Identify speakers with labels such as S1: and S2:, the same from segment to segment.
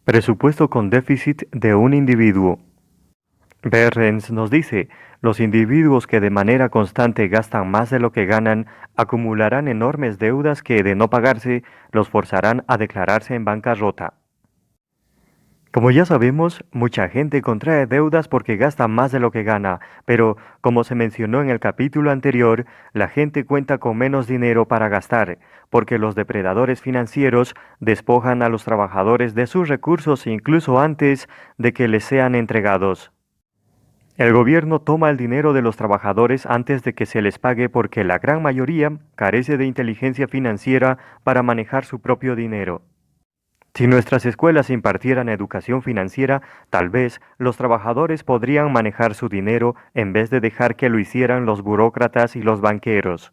S1: Presupuesto con déficit de un individuo. Berrens nos dice, los individuos que de manera constante gastan más de lo que ganan acumularán enormes deudas que, de no pagarse, los forzarán a declararse en bancarrota. Como ya sabemos, mucha gente contrae deudas porque gasta más de lo que gana, pero, como se mencionó en el capítulo anterior, la gente cuenta con menos dinero para gastar, porque los depredadores financieros despojan a los trabajadores de sus recursos incluso antes de que les sean entregados. El gobierno toma el dinero de los trabajadores antes de que se les pague porque la gran mayoría carece de inteligencia financiera para manejar su propio dinero. Si nuestras escuelas impartieran educación financiera, tal vez los trabajadores podrían manejar su dinero en vez de dejar que lo hicieran los burócratas y los banqueros.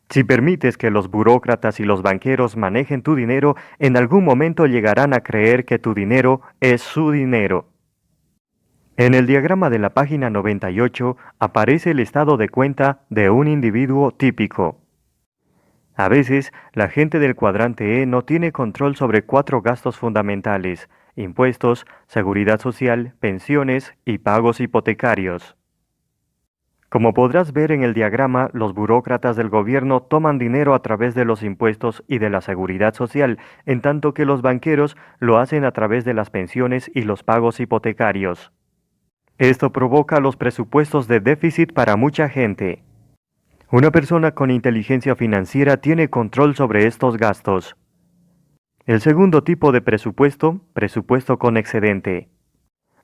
S1: Si permites que los burócratas y los banqueros manejen tu dinero, en algún momento llegarán a creer que tu dinero es su dinero. En el diagrama de la página 98 aparece el estado de cuenta de un individuo típico. A veces, la gente del cuadrante E no tiene control sobre 4 gastos fundamentales: impuestos, seguridad social, pensiones y pagos hipotecarios. Como podrás ver en el diagrama, los burócratas del gobierno toman dinero a través de los impuestos y de la seguridad social, en tanto que los banqueros lo hacen a través de las pensiones y los pagos hipotecarios. Esto provoca los presupuestos de déficit para mucha gente. Una persona con inteligencia financiera tiene control sobre estos gastos. El segundo tipo de presupuesto con excedente.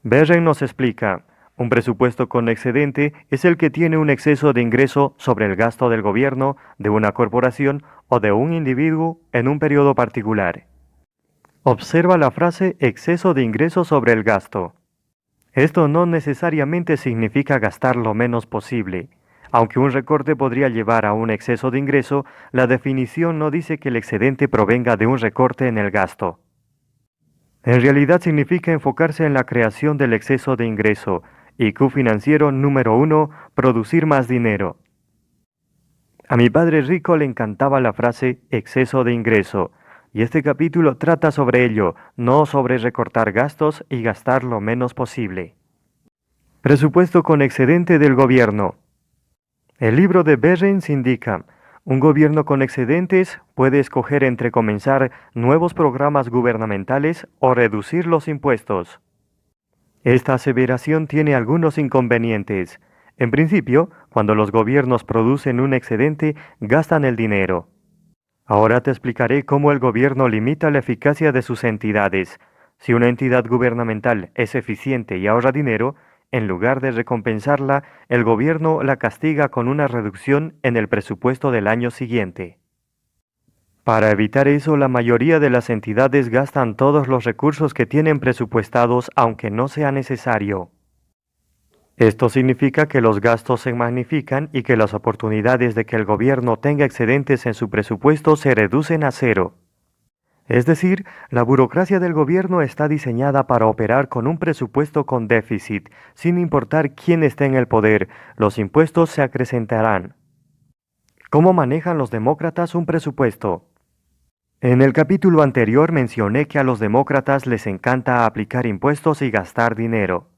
S1: Berren nos explica, un presupuesto con excedente es el que tiene un exceso de ingreso sobre el gasto del gobierno, de una corporación o de un individuo en un periodo particular. Observa la frase exceso de ingreso sobre el gasto. Esto no necesariamente significa gastar lo menos posible. Aunque un recorte podría llevar a un exceso de ingreso, la definición no dice que el excedente provenga de un recorte en el gasto. En realidad significa enfocarse en la creación del exceso de ingreso. IQ financiero número 1, producir más dinero. A mi padre rico le encantaba la frase exceso de ingreso, y este capítulo trata sobre ello, no sobre recortar gastos y gastar lo menos posible. Presupuesto con excedente del gobierno. El libro de Berrens indica, un gobierno con excedentes puede escoger entre comenzar nuevos programas gubernamentales o reducir los impuestos. Esta aseveración tiene algunos inconvenientes. En principio, cuando los gobiernos producen un excedente, gastan el dinero. Ahora te explicaré cómo el gobierno limita la eficacia de sus entidades. Si una entidad gubernamental es eficiente y ahorra dinero, en lugar de recompensarla, el gobierno la castiga con una reducción en el presupuesto del año siguiente. Para evitar eso, la mayoría de las entidades gastan todos los recursos que tienen presupuestados aunque no sea necesario. Esto significa que los gastos se magnifican y que las oportunidades de que el gobierno tenga excedentes en su presupuesto se reducen a cero. Es decir, la burocracia del gobierno está diseñada para operar con un presupuesto con déficit, sin importar quién esté en el poder, los impuestos se acrecentarán. ¿Cómo manejan los demócratas un presupuesto? En el capítulo anterior mencioné que a los demócratas les encanta aplicar impuestos y gastar dinero.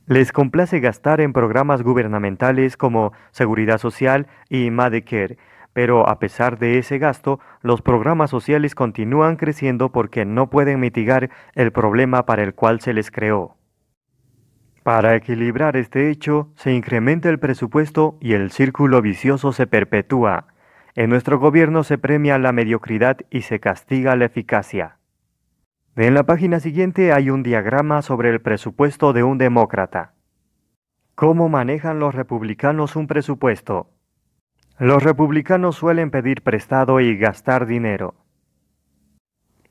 S1: Les complace gastar en programas gubernamentales como Seguridad Social y Medicare, pero a pesar de ese gasto, los programas sociales continúan creciendo porque no pueden mitigar el problema para el cual se les creó. Para equilibrar este hecho, se incrementa el presupuesto y el círculo vicioso se perpetúa. En nuestro gobierno se premia la mediocridad y se castiga la eficacia. En la página siguiente hay un diagrama sobre el presupuesto de un demócrata. ¿Cómo manejan los republicanos un presupuesto? Los republicanos suelen pedir prestado y gastar dinero.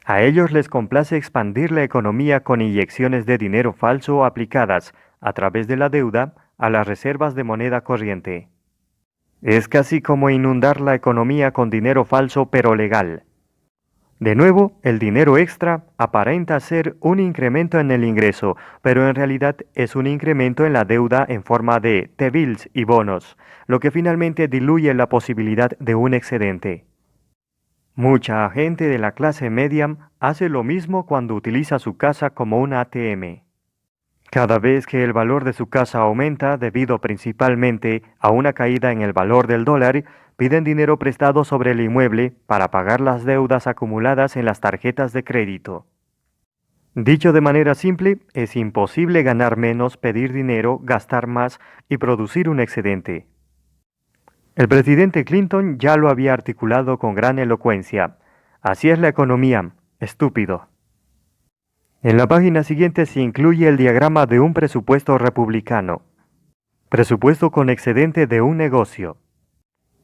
S1: A ellos les complace expandir la economía con inyecciones de dinero falso aplicadas, a través de la deuda, a las reservas de moneda corriente. Es casi como inundar la economía con dinero falso pero legal. De nuevo, el dinero extra aparenta ser un incremento en el ingreso, pero en realidad es un incremento en la deuda en forma de T-bills y bonos, lo que finalmente diluye la posibilidad de un excedente. Mucha gente de la clase media hace lo mismo cuando utiliza su casa como un ATM. Cada vez que el valor de su casa aumenta debido principalmente a una caída en el valor del dólar, piden dinero prestado sobre el inmueble para pagar las deudas acumuladas en las tarjetas de crédito. Dicho de manera simple, es imposible ganar menos, pedir dinero, gastar más y producir un excedente. El presidente Clinton ya lo había articulado con gran elocuencia. Así es la economía, estúpido. En la página siguiente se incluye el diagrama de un presupuesto republicano. Presupuesto con excedente de un negocio.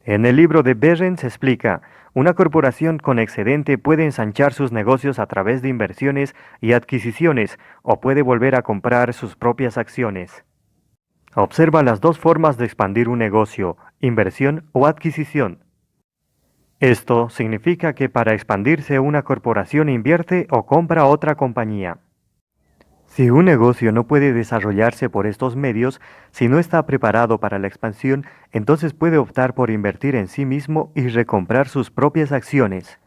S1: En el libro de Barron se explica, una corporación con excedente puede ensanchar sus negocios a través de inversiones y adquisiciones o puede volver a comprar sus propias acciones. Observa las dos formas de expandir un negocio, inversión o adquisición. Esto significa que para expandirse una corporación invierte o compra otra compañía. Si un negocio no puede desarrollarse por estos medios, si no está preparado para la expansión, entonces puede optar por invertir en sí mismo y recomprar sus propias acciones.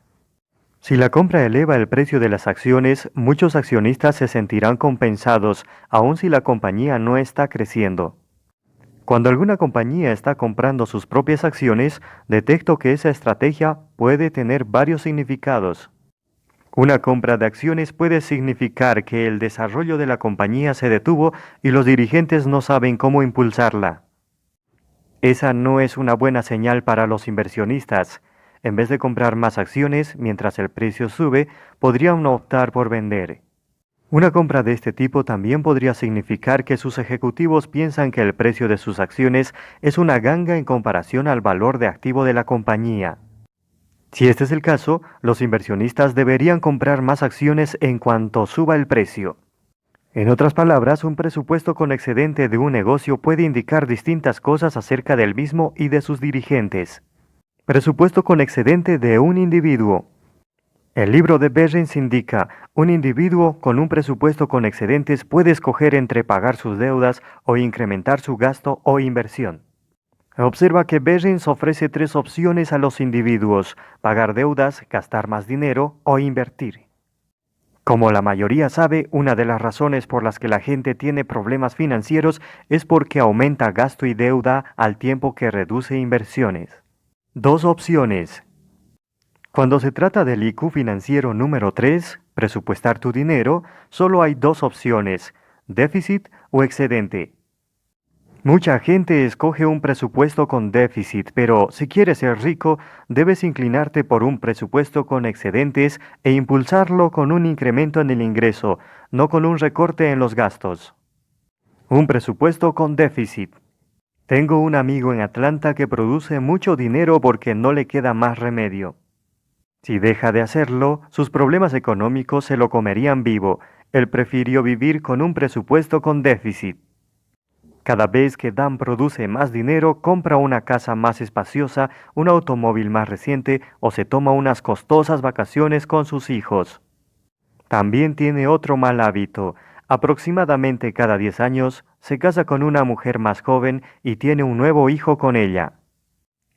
S1: Si la compra eleva el precio de las acciones, muchos accionistas se sentirán compensados, aun si la compañía no está creciendo. Cuando alguna compañía está comprando sus propias acciones, detecto que esa estrategia puede tener varios significados. Una compra de acciones puede significar que el desarrollo de la compañía se detuvo y los dirigentes no saben cómo impulsarla. Esa no es una buena señal para los inversionistas. En vez de comprar más acciones mientras el precio sube, podrían optar por vender. Una compra de este tipo también podría significar que sus ejecutivos piensan que el precio de sus acciones es una ganga en comparación al valor de activo de la compañía. Si este es el caso, los inversionistas deberían comprar más acciones en cuanto suba el precio. En otras palabras, un presupuesto con excedente de un negocio puede indicar distintas cosas acerca del mismo y de sus dirigentes. Presupuesto con excedente de un individuo. El libro de Barron's indica, un individuo con un presupuesto con excedentes puede escoger entre pagar sus deudas o incrementar su gasto o inversión. Observa que Barron's ofrece tres opciones a los individuos: pagar deudas, gastar más dinero o invertir. Como la mayoría sabe, una de las razones por las que la gente tiene problemas financieros es porque aumenta gasto y deuda al tiempo que reduce inversiones. Dos opciones. Cuando se trata del IQ financiero número 3, presupuestar tu dinero, solo hay dos opciones: déficit o excedente. Mucha gente escoge un presupuesto con déficit, pero si quieres ser rico, debes inclinarte por un presupuesto con excedentes e impulsarlo con un incremento en el ingreso, no con un recorte en los gastos. Un presupuesto con déficit. Tengo un amigo en Atlanta que produce mucho dinero porque no le queda más remedio. Si deja de hacerlo, sus problemas económicos se lo comerían vivo. Él prefirió vivir con un presupuesto con déficit. Cada vez que Dan produce más dinero, compra una casa más espaciosa, un automóvil más reciente o se toma unas costosas vacaciones con sus hijos. También tiene otro mal hábito. Aproximadamente cada 10 años, se casa con una mujer más joven y tiene un nuevo hijo con ella.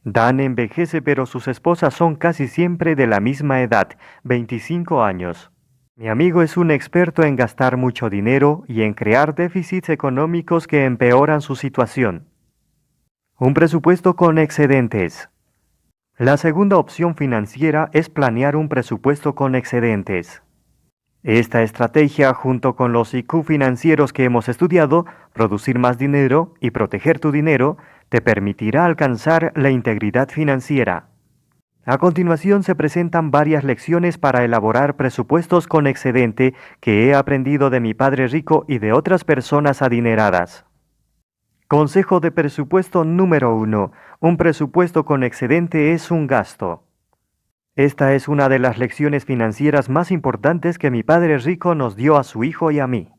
S1: Dan envejece, pero sus esposas son casi siempre de la misma edad, 25 años. Mi amigo es un experto en gastar mucho dinero y en crear déficits económicos que empeoran su situación. Un presupuesto con excedentes. La segunda opción financiera es planear un presupuesto con excedentes. Esta estrategia, junto con los IQ financieros que hemos estudiado, producir más dinero y proteger tu dinero, te permitirá alcanzar la integridad financiera. A continuación se presentan varias lecciones para elaborar presupuestos con excedente que he aprendido de mi padre rico y de otras personas adineradas. Consejo de presupuesto número 1. Un presupuesto con excedente es un gasto. Esta es una de las lecciones financieras más importantes que mi padre rico nos dio a su hijo y a mí.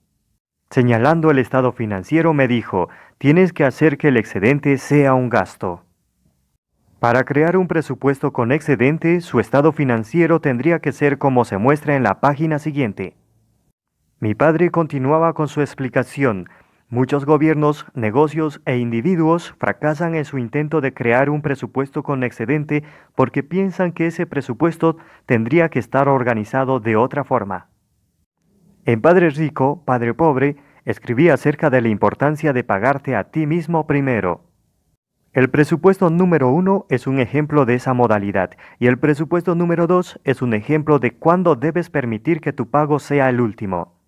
S1: Señalando el estado financiero me dijo, tienes que hacer que el excedente sea un gasto. Para crear un presupuesto con excedente, su estado financiero tendría que ser como se muestra en la página siguiente. Mi padre continuaba con su explicación. Muchos gobiernos, negocios e individuos fracasan en su intento de crear un presupuesto con excedente porque piensan que ese presupuesto tendría que estar organizado de otra forma. En Padre Rico, Padre Pobre, escribí acerca de la importancia de pagarte a ti mismo primero. El presupuesto número 1 es un ejemplo de esa modalidad y el presupuesto número 2 es un ejemplo de cuándo debes permitir que tu pago sea el último.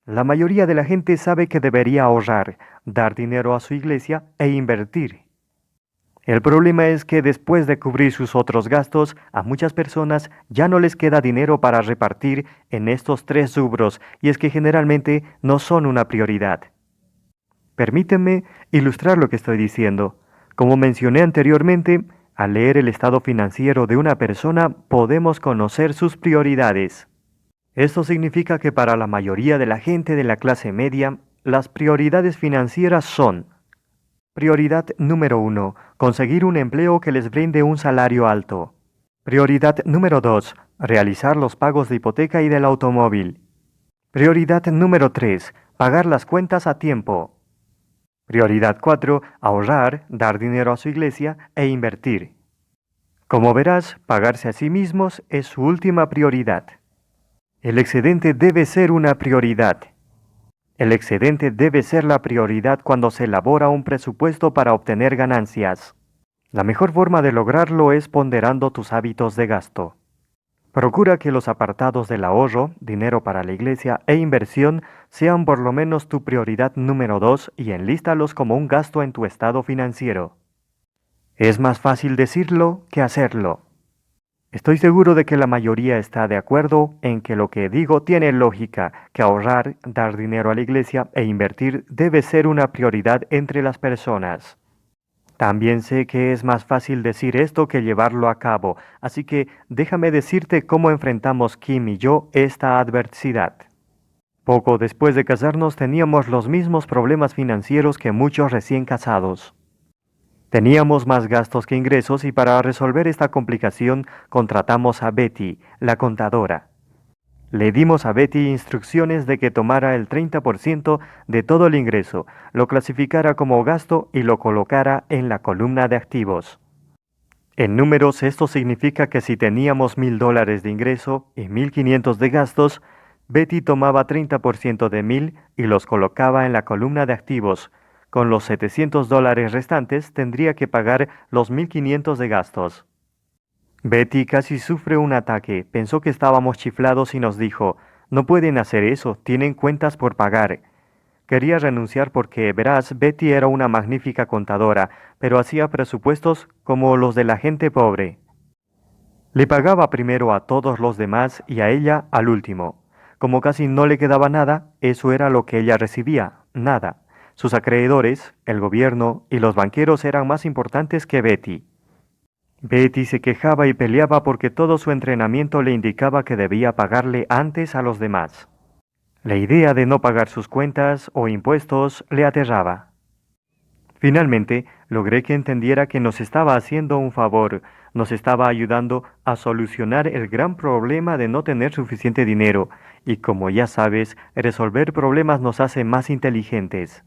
S1: La mayoría de la gente sabe que debería ahorrar, dar dinero a su iglesia e invertir. El problema es que después de cubrir sus otros gastos, a muchas personas ya no les queda dinero para repartir en estos tres rubros y es que generalmente no son una prioridad. Permíteme ilustrar lo que estoy diciendo. Como mencioné anteriormente, al leer el estado financiero de una persona podemos conocer sus prioridades. Esto significa que para la mayoría de la gente de la clase media, las prioridades financieras son: prioridad número 1, conseguir un empleo que les brinde un salario alto. Prioridad número 2, realizar los pagos de hipoteca y del automóvil. Prioridad número 3, pagar las cuentas a tiempo. Prioridad 4, ahorrar, dar dinero a su iglesia e invertir. Como verás, pagarse a sí mismos es su última prioridad. El excedente debe ser una prioridad. El excedente debe ser la prioridad cuando se elabora un presupuesto para obtener ganancias. La mejor forma de lograrlo es ponderando tus hábitos de gasto. Procura que los apartados del ahorro, dinero para la iglesia e inversión sean por lo menos tu prioridad número 2 y enlístalos como un gasto en tu estado financiero. Es más fácil decirlo que hacerlo. Estoy seguro de que la mayoría está de acuerdo en que lo que digo tiene lógica, que ahorrar, dar dinero a la iglesia e invertir debe ser una prioridad entre las personas. También sé que es más fácil decir esto que llevarlo a cabo, así que déjame decirte cómo enfrentamos Kim y yo esta adversidad. Poco después de casarnos teníamos los mismos problemas financieros que muchos recién casados. Teníamos más gastos que ingresos y para resolver esta complicación contratamos a Betty, la contadora. Le dimos a Betty instrucciones de que tomara el 30% de todo el ingreso, lo clasificara como gasto y lo colocara en la columna de activos. En números esto significa que si teníamos $1,000 de ingreso y 1,500 de gastos, Betty tomaba 30% de 1,000 y los colocaba en la columna de activos. Con los $700 restantes tendría que pagar los 1,500 de gastos. Betty casi sufre un ataque, pensó que estábamos chiflados y nos dijo: "No pueden hacer eso, tienen cuentas por pagar". Quería renunciar porque, verás, Betty era una magnífica contadora, pero hacía presupuestos como los de la gente pobre. Le pagaba primero a todos los demás y a ella al último. Como casi no le quedaba nada, eso era lo que ella recibía, nada. Sus acreedores, el gobierno y los banqueros eran más importantes que Betty. Betty se quejaba y peleaba porque todo su entrenamiento le indicaba que debía pagarle antes a los demás. La idea de no pagar sus cuentas o impuestos le aterraba. Finalmente, logré que entendiera que nos estaba haciendo un favor, nos estaba ayudando a solucionar el gran problema de no tener suficiente dinero, y como ya sabes, resolver problemas nos hace más inteligentes.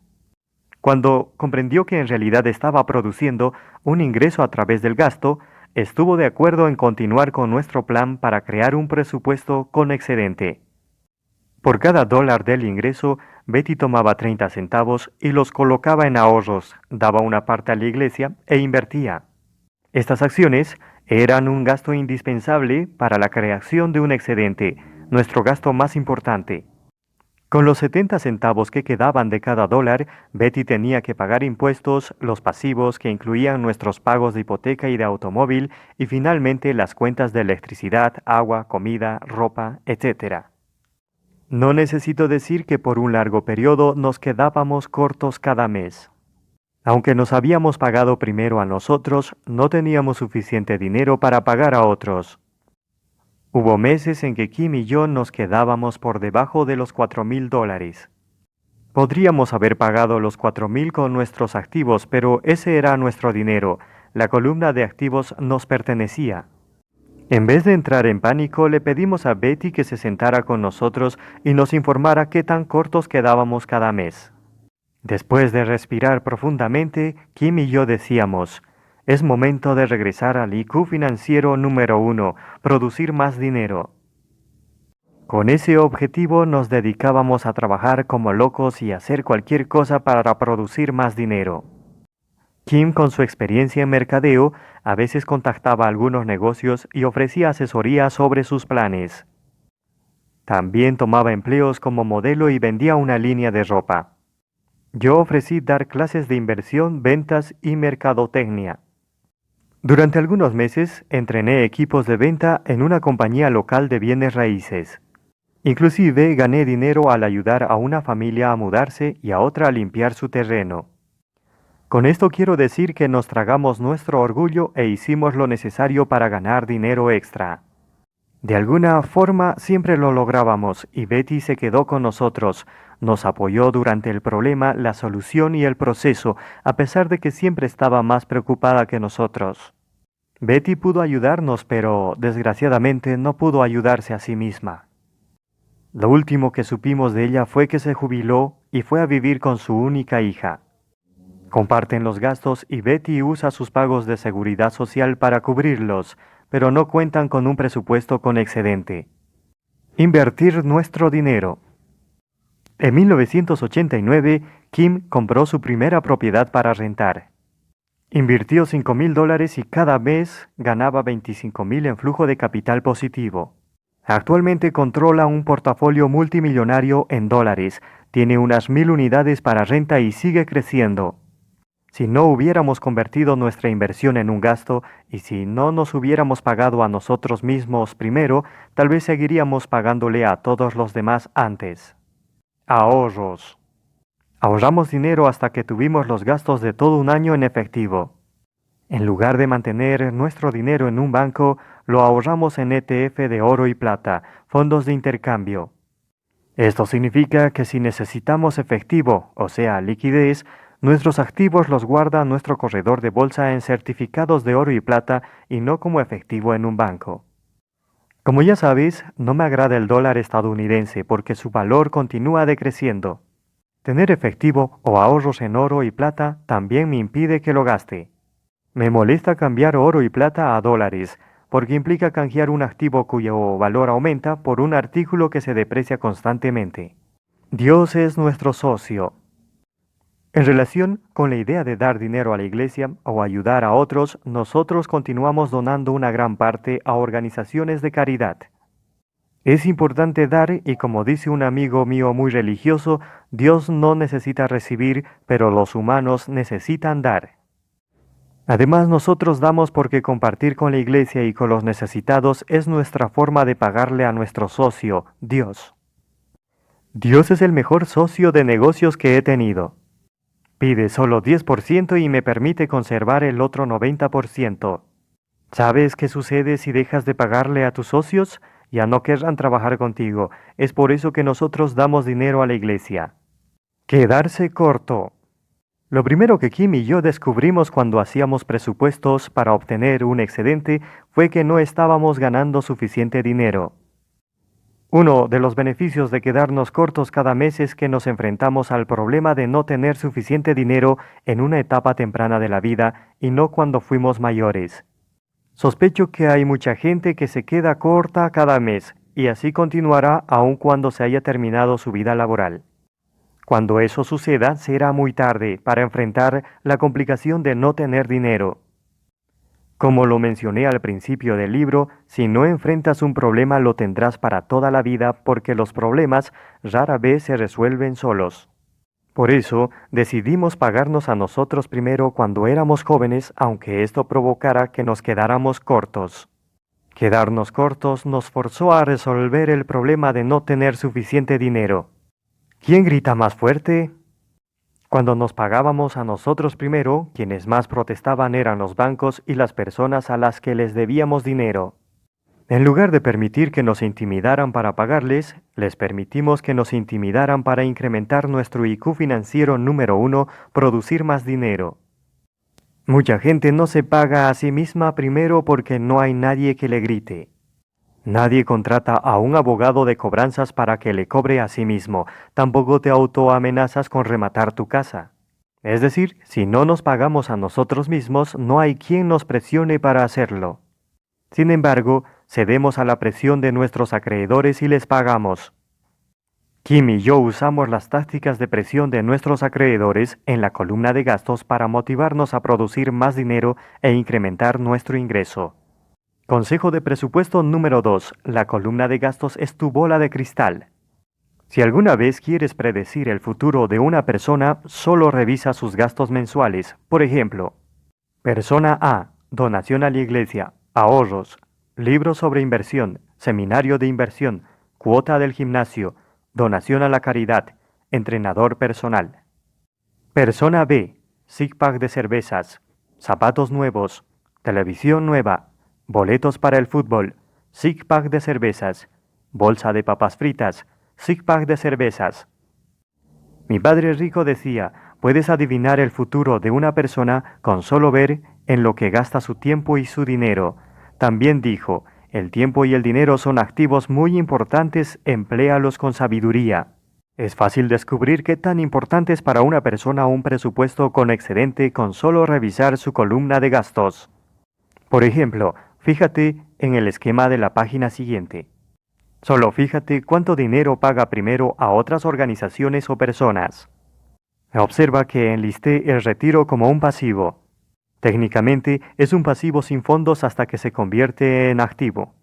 S1: Cuando comprendió que en realidad estaba produciendo un ingreso a través del gasto, estuvo de acuerdo en continuar con nuestro plan para crear un presupuesto con excedente. Por cada $1 del ingreso, Betty tomaba 30 centavos y los colocaba en ahorros, daba una parte a la iglesia e invertía. Estas acciones eran un gasto indispensable para la creación de un excedente, nuestro gasto más importante. Con los 70 centavos que quedaban de cada $1, Betty tenía que pagar impuestos, los pasivos que incluían nuestros pagos de hipoteca y de automóvil y finalmente las cuentas de electricidad, agua, comida, ropa, etc. No necesito decir que por un largo periodo nos quedábamos cortos cada mes. Aunque nos habíamos pagado primero a nosotros, no teníamos suficiente dinero para pagar a otros. Hubo meses en que Kim y yo nos quedábamos por debajo de los $4,000. Podríamos haber pagado los 4,000 con nuestros activos, pero ese era nuestro dinero. La columna de activos nos pertenecía. En vez de entrar en pánico, le pedimos a Betty que se sentara con nosotros y nos informara qué tan cortos quedábamos cada mes. Después de respirar profundamente, Kim y yo decíamos, es momento de regresar al IQ financiero número 1, producir más dinero. Con ese objetivo nos dedicábamos a trabajar como locos y hacer cualquier cosa para producir más dinero. Kim, con su experiencia en mercadeo, a veces contactaba a algunos negocios y ofrecía asesoría sobre sus planes. También tomaba empleos como modelo y vendía una línea de ropa. Yo ofrecí dar clases de inversión, ventas y mercadotecnia. Durante algunos meses entrené equipos de venta en una compañía local de bienes raíces. Inclusive gané dinero al ayudar a una familia a mudarse y a otra a limpiar su terreno. Con esto quiero decir que nos tragamos nuestro orgullo e hicimos lo necesario para ganar dinero extra. De alguna forma siempre lo lográbamos y Betty se quedó con nosotros. Nos apoyó durante el problema, la solución y el proceso, a pesar de que siempre estaba más preocupada que nosotros. Betty pudo ayudarnos, pero desgraciadamente no pudo ayudarse a sí misma. Lo último que supimos de ella fue que se jubiló y fue a vivir con su única hija. Comparten los gastos y Betty usa sus pagos de seguridad social para cubrirlos, pero no cuentan con un presupuesto con excedente. Invertir nuestro dinero. En 1989, Kim compró su primera propiedad para rentar. Invirtió $5,000 y cada mes ganaba $25,000 en flujo de capital positivo. Actualmente controla un portafolio multimillonario en dólares, tiene unas 1,000 unidades para renta y sigue creciendo. Si no hubiéramos convertido nuestra inversión en un gasto y si no nos hubiéramos pagado a nosotros mismos primero, tal vez seguiríamos pagándole a todos los demás antes. Ahorros. Ahorramos dinero hasta que tuvimos los gastos de todo un año en efectivo. En lugar de mantener nuestro dinero en un banco, lo ahorramos en ETF de oro y plata, fondos de intercambio. Esto significa que si necesitamos efectivo, o sea, liquidez, nuestros activos los guarda nuestro corredor de bolsa en certificados de oro y plata y no como efectivo en un banco. Como ya sabes, no me agrada el dólar estadounidense porque su valor continúa decreciendo. Tener efectivo o ahorros en oro y plata también me impide que lo gaste. Me molesta cambiar oro y plata a dólares, porque implica canjear un activo cuyo valor aumenta por un artículo que se deprecia constantemente. Dios es nuestro socio. En relación con la idea de dar dinero a la iglesia o ayudar a otros, nosotros continuamos donando una gran parte a organizaciones de caridad. Es importante dar y como dice un amigo mío muy religioso, Dios no necesita recibir, pero los humanos necesitan dar. Además, nosotros damos porque compartir con la iglesia y con los necesitados es nuestra forma de pagarle a nuestro socio, Dios. Dios es el mejor socio de negocios que he tenido. Pide solo 10% y me permite conservar el otro 90%. ¿Sabes qué sucede si dejas de pagarle a tus socios? Ya no querrán trabajar contigo. Es por eso que nosotros damos dinero a la iglesia. Quedarse corto. Lo primero que Kim y yo descubrimos cuando hacíamos presupuestos para obtener un excedente fue que no estábamos ganando suficiente dinero. Uno de los beneficios de quedarnos cortos cada mes es que nos enfrentamos al problema de no tener suficiente dinero en una etapa temprana de la vida y no cuando fuimos mayores. Sospecho que hay mucha gente que se queda corta cada mes y así continuará aun cuando se haya terminado su vida laboral. Cuando eso suceda, será muy tarde para enfrentar la complicación de no tener dinero. Como lo mencioné al principio del libro, si no enfrentas un problema lo tendrás para toda la vida porque los problemas rara vez se resuelven solos. Por eso, decidimos pagarnos a nosotros primero cuando éramos jóvenes, aunque esto provocara que nos quedáramos cortos. Quedarnos cortos nos forzó a resolver el problema de no tener suficiente dinero. ¿Quién grita más fuerte? Cuando nos pagábamos a nosotros primero, quienes más protestaban eran los bancos y las personas a las que les debíamos dinero. En lugar de permitir que nos intimidaran para pagarles, les permitimos que nos intimidaran para incrementar nuestro IQ financiero número 1, producir más dinero. Mucha gente no se paga a sí misma primero porque no hay nadie que le grite. Nadie contrata a un abogado de cobranzas para que le cobre a sí mismo. Tampoco te autoamenazas con rematar tu casa. Es decir, si no nos pagamos a nosotros mismos, no hay quien nos presione para hacerlo. Sin embargo, cedemos a la presión de nuestros acreedores y les pagamos. Kim y yo usamos las tácticas de presión de nuestros acreedores en la columna de gastos para motivarnos a producir más dinero e incrementar nuestro ingreso. Consejo de presupuesto número 2. La columna de gastos es tu bola de cristal. Si alguna vez quieres predecir el futuro de una persona, solo revisa sus gastos mensuales. Por ejemplo, persona A, donación a la iglesia, ahorros, libros sobre inversión, seminario de inversión, cuota del gimnasio, donación a la caridad, entrenador personal. Persona B, six-pack de cervezas, zapatos nuevos, televisión nueva, boletos para el fútbol, six-pack de cervezas, bolsa de papas fritas, six-pack de cervezas. Mi padre rico decía, puedes adivinar el futuro de una persona con solo ver en lo que gasta su tiempo y su dinero. También dijo, el tiempo y el dinero son activos muy importantes, empléalos con sabiduría. Es fácil descubrir qué tan importante es para una persona un presupuesto con excedente con solo revisar su columna de gastos. Por ejemplo, fíjate en el esquema de la página siguiente. Solo fíjate cuánto dinero paga primero a otras organizaciones o personas. Observa que enlisté el retiro como un pasivo. Técnicamente es un pasivo sin fondos hasta que se convierte en activo.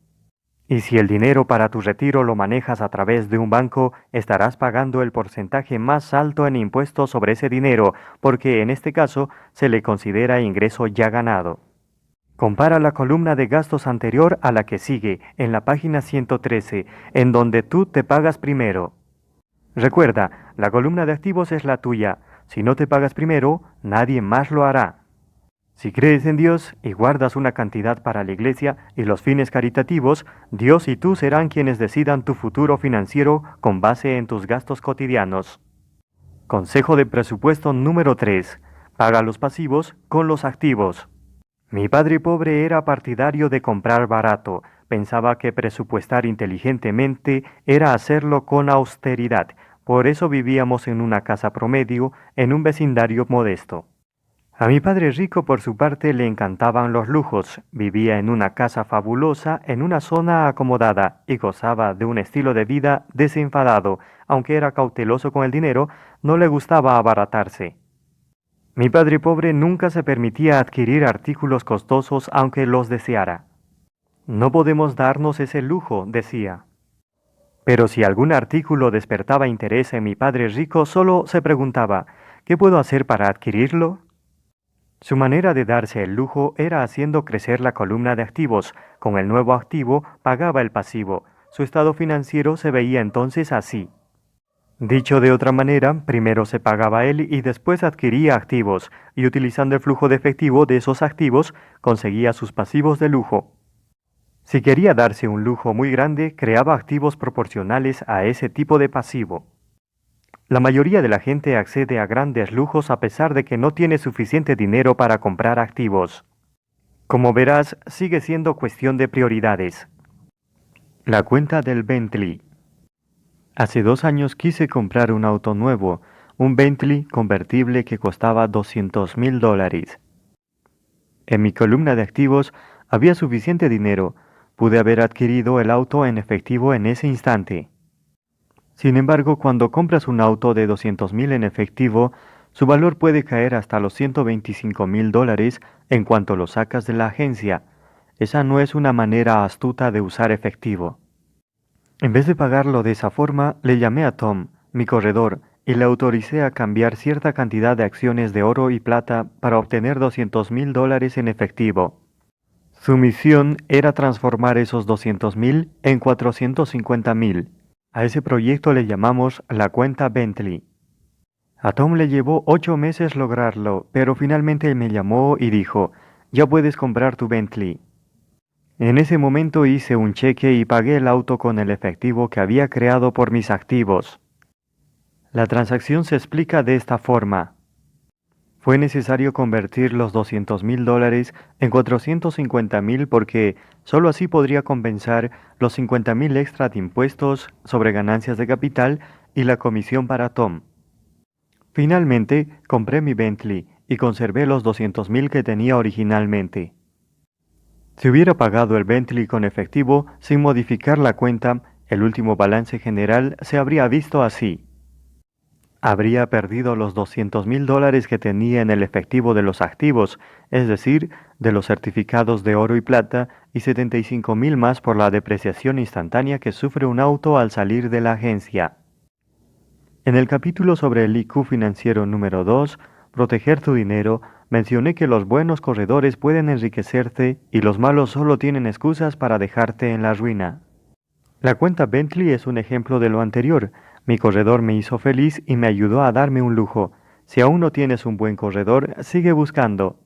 S1: Y si el dinero para tu retiro lo manejas a través de un banco, estarás pagando el porcentaje más alto en impuestos sobre ese dinero, porque en este caso se le considera ingreso ya ganado. Compara la columna de gastos anterior a la que sigue, en la página 113, en donde tú te pagas primero. Recuerda, la columna de activos es la tuya. Si no te pagas primero, nadie más lo hará. Si crees en Dios y guardas una cantidad para la iglesia y los fines caritativos, Dios y tú serán quienes decidan tu futuro financiero con base en tus gastos cotidianos. Consejo de presupuesto número 3. Paga los pasivos con los activos. Mi padre pobre era partidario de comprar barato. Pensaba que presupuestar inteligentemente era hacerlo con austeridad. Por eso vivíamos en una casa promedio, en un vecindario modesto. A mi padre rico, por su parte, le encantaban los lujos. Vivía en una casa fabulosa, en una zona acomodada, y gozaba de un estilo de vida desenfadado. Aunque era cauteloso con el dinero, no le gustaba abaratarse. Mi padre pobre nunca se permitía adquirir artículos costosos aunque los deseara. No podemos darnos ese lujo, decía. Pero si algún artículo despertaba interés en mi padre rico, solo se preguntaba, ¿qué puedo hacer para adquirirlo? Su manera de darse el lujo era haciendo crecer la columna de activos. Con el nuevo activo pagaba el pasivo. Su estado financiero se veía entonces así. Dicho de otra manera, primero se pagaba él y después adquiría activos, y utilizando el flujo de efectivo de esos activos, conseguía sus pasivos de lujo. Si quería darse un lujo muy grande, creaba activos proporcionales a ese tipo de pasivo. La mayoría de la gente accede a grandes lujos a pesar de que no tiene suficiente dinero para comprar activos. Como verás, sigue siendo cuestión de prioridades. La cuenta del Bentley. Hace 2 años quise comprar un auto nuevo, un Bentley convertible que costaba $200,000. En mi columna de activos había suficiente dinero, pude haber adquirido el auto en efectivo en ese instante. Sin embargo, cuando compras un auto de 200,000 en efectivo, su valor puede caer hasta los $125,000 en cuanto lo sacas de la agencia. Esa no es una manera astuta de usar efectivo. En vez de pagarlo de esa forma, le llamé a Tom, mi corredor, y le autoricé a cambiar cierta cantidad de acciones de oro y plata para obtener $200,000 en efectivo. Su misión era transformar esos 200,000 en 450,000. A ese proyecto le llamamos la cuenta Bentley. A Tom le llevó 8 meses lograrlo, pero finalmente me llamó y dijo, ya puedes comprar tu Bentley. En ese momento hice un cheque y pagué el auto con el efectivo que había creado por mis activos. La transacción se explica de esta forma. Fue necesario convertir los $200.000 en $450.000 porque sólo así podría compensar los $50.000 extra de impuestos sobre ganancias de capital y la comisión para Tom. Finalmente, compré mi Bentley y conservé los $200.000 que tenía originalmente. Si hubiera pagado el Bentley con efectivo sin modificar la cuenta, el último balance general se habría visto así. Habría perdido los $200.000 que tenía en el efectivo de los activos, es decir, de los certificados de oro y plata, y 75.000 más por la depreciación instantánea que sufre un auto al salir de la agencia. En el capítulo sobre el IQ financiero número 2, proteger tu dinero, mencioné que los buenos corredores pueden enriquecerte y los malos solo tienen excusas para dejarte en la ruina. La cuenta Bentley es un ejemplo de lo anterior. Mi corredor me hizo feliz y me ayudó a darme un lujo. Si aún no tienes un buen corredor, sigue buscando.